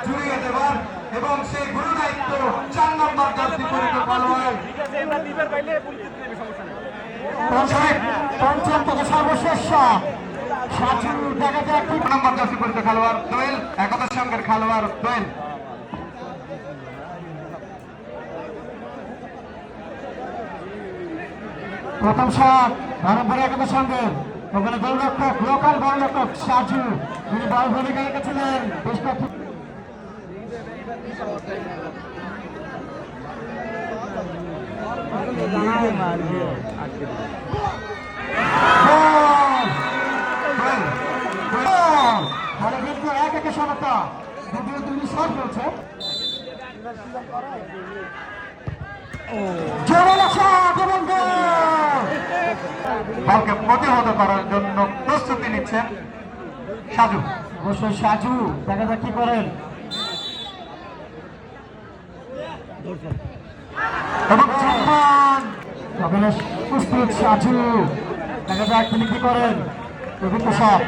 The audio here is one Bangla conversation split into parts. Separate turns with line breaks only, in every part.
জুড়িয়ে দেবার এবং সেই গুরু দায়িত্ব 4 নম্বর জার্সি পরিহিত খেলোয়াড়
পঞ্চম থেকে সর্বশেষ সাজু দেখা যাক
2 নম্বর জার্সি পরিহিত খেলোয়াড় দোয়েল, একাদশ সঙ্গের খেলোয়াড় দোয়েল।
প্রথম শট ধরমপুর একাদশ সঙ্গের, ওখানে গোলরক্ষক লোকাল গোলরক্ষক সাজু, তিনি বল ভূমিকা রেখেছিলেন বেশ কয়েকটি কিন্তু 1-1 সমতা, যদিও দুই শট রয়েছে।
বলকে প্রতিহত করার জন্য প্রস্তুতি নিচ্ছেন সাজু।
অবশ্যই সাজু দেখা যাক কি করেন। প্রস্তুত সাজু, দেখা যাক তিনি কি করেন। কিন্তু সব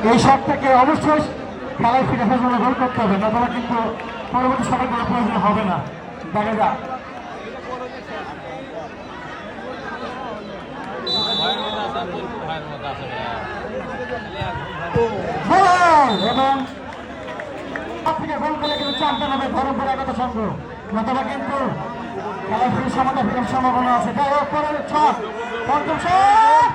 এই শট থেকে অবশ্যই খেলায় ফিরে আসার জন্য গোল করতে হবে, নতুবা কিন্তু পরবর্তী শটের কোনো প্রয়োজন হবে না। দেখা যাক এবং থেকে গোল করে কিন্তু চ্যাম্পিয়ন হবে ধরমপুর একাদশ সংঘ, নতুবা কিন্তু খেলায় ফিরে সমাধান সম্ভাবনা আছে। যাই হোক পরের শট, পঞ্চম শট